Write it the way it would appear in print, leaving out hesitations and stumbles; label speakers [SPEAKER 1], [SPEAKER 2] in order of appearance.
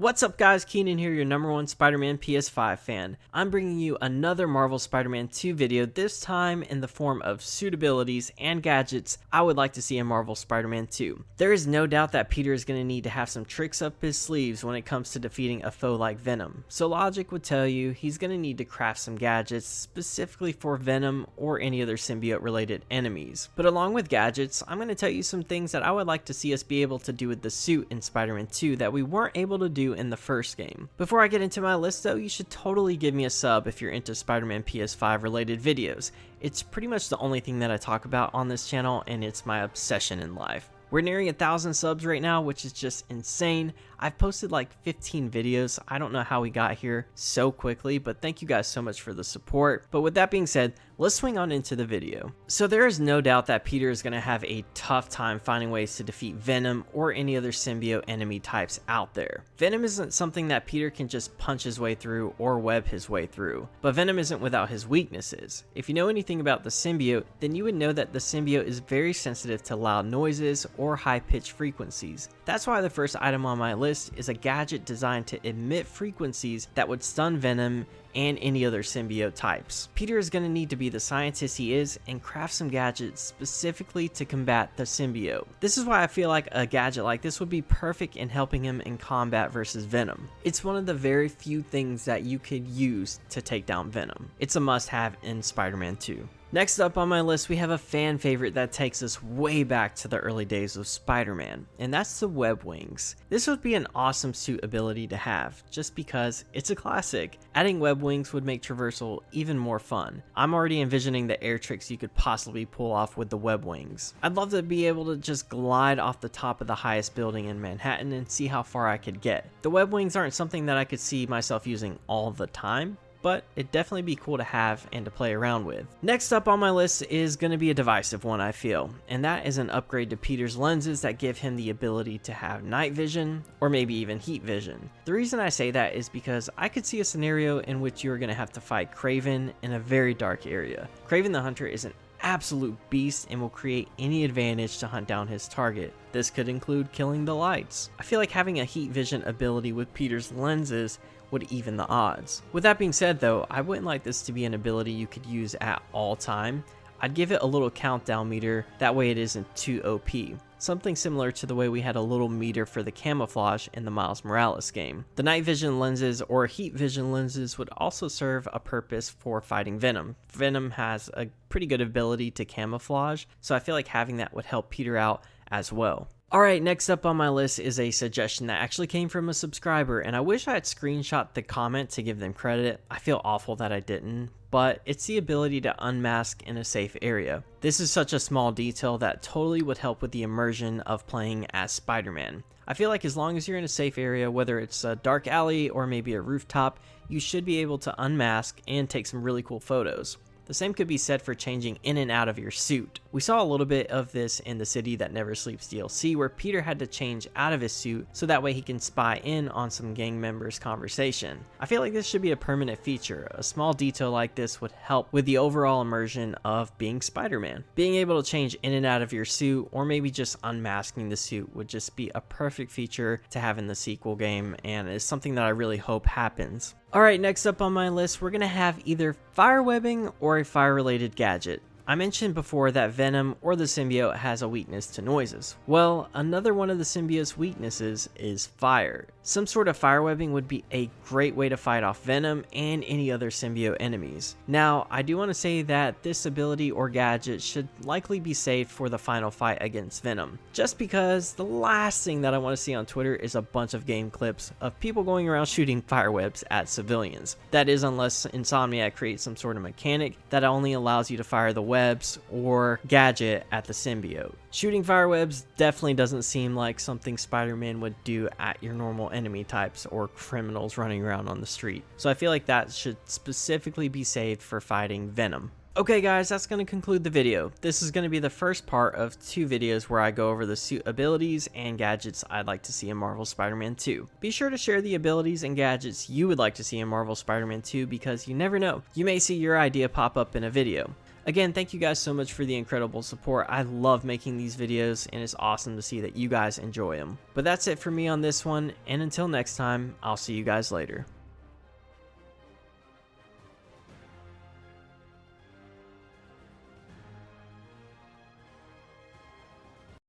[SPEAKER 1] What's up guys, Keenan here, your #1 Spider-Man PS5 fan. I'm bringing you another Marvel Spider-Man 2 video, this time in the form of suit abilities and gadgets I would like to see in Marvel Spider-Man 2. There is no doubt that Peter is going to need to have some tricks up his sleeves when it comes to defeating a foe like Venom. So logic would tell you he's going to need to craft some gadgets specifically for Venom or any other symbiote related enemies. But along with gadgets, I'm going to tell you some things that I would like to see us be able to do with the suit in Spider-Man 2 that we weren't able to do in the first game. Before I get into my list though, you should totally give me a sub if you're into Spider-Man PS5 related videos. It's pretty much the only thing that I talk about on this channel, and it's my obsession in life. We're nearing 1,000 subs right now, which is just insane. I've posted like 15 videos. I don't know how we got here so quickly, but thank you guys so much for the support. But with that being said, let's swing on into the video. So there is no doubt that Peter is going to have a tough time finding ways to defeat Venom or any other symbiote enemy types out there. Venom isn't something that Peter can just punch his way through or web his way through, but Venom isn't without his weaknesses. If you know anything about the symbiote, then you would know that the symbiote is very sensitive to loud noises or high-pitched frequencies. That's why the first item on my list is a gadget designed to emit frequencies that would stun Venom and any other symbiote types. Peter is going to need to be the scientist he is and craft some gadgets specifically to combat the symbiote. This is why I feel like a gadget like this would be perfect in helping him in combat versus Venom. It's one of the very few things that you could use to take down Venom. It's a must-have in Spider-Man 2. Next up on my list, we have a fan favorite that takes us way back to the early days of Spider-Man, and that's the web wings. This would be an awesome suit ability to have, just because it's a classic. Adding web wings would make traversal even more fun. I'm already envisioning the air tricks you could possibly pull off with the web wings. I'd love to be able to just glide off the top of the highest building in Manhattan and see how far I could get. The web wings aren't something that I could see myself using all the time, but it'd definitely be cool to have and to play around with. Next up on my list is going to be a divisive one, I feel, and that is an upgrade to Peter's lenses that give him the ability to have night vision or maybe even heat vision. The reason I say that is because I could see a scenario in which you're going to have to fight Kraven in a very dark area. Kraven the Hunter is an absolute beast and will create any advantage to hunt down his target. This could include killing the lights. I feel like having a heat vision ability with Peter's lenses would even the odds. With that being said though, I wouldn't like this to be an ability you could use at all time. I'd give it a little countdown meter, that way it isn't too OP. Something similar to the way we had a little meter for the camouflage in the Miles Morales game. The night vision lenses or heat vision lenses would also serve a purpose for fighting Venom. Venom has a pretty good ability to camouflage, so I feel like having that would help Peter out as well. Alright, next up on my list is a suggestion that actually came from a subscriber, and I wish I had screenshot the comment to give them credit. I feel awful that I didn't, but it's the ability to unmask in a safe area. This is such a small detail that totally would help with the immersion of playing as Spider-Man. I feel like as long as you're in a safe area, whether it's a dark alley or maybe a rooftop, you should be able to unmask and take some really cool photos. The same could be said for changing in and out of your suit. We saw a little bit of this in the City That Never Sleeps DLC, where Peter had to change out of his suit so that way he can spy in on some gang members' conversation. I feel like this should be a permanent feature. A small detail like this would help with the overall immersion of being Spider-Man. Being able to change in and out of your suit, or maybe just unmasking the suit, would just be a perfect feature to have in the sequel game, and is something that I really hope happens. Alright, next up on my list, we're going to have either fire webbing or a fire related gadget. I mentioned before that Venom or the symbiote has a weakness to noises. Well, another one of the symbiote's weaknesses is fire. Some sort of fire webbing would be a great way to fight off Venom and any other symbiote enemies. Now, I do want to say that this ability or gadget should likely be saved for the final fight against Venom, just because the last thing that I want to see on Twitter is a bunch of game clips of people going around shooting fire webs at civilians. That is, unless Insomniac creates some sort of mechanic that only allows you to fire the webs or gadget at the symbiote. Shooting fire webs definitely doesn't seem like something Spider-Man would do at your normal enemy types or criminals running around on the street. So I feel like that should specifically be saved for fighting Venom. Okay guys, that's going to conclude the video. This is going to be the first part of 2 videos where I go over the suit abilities and gadgets I'd like to see in Marvel Spider-Man 2. Be sure to share the abilities and gadgets you would like to see in Marvel Spider-Man 2 because you never know, you may see your idea pop up in a video. Again, thank you guys so much for the incredible support. I love making these videos, and it's awesome to see that you guys enjoy them. But that's it for me on this one, and until next time, I'll see you guys later.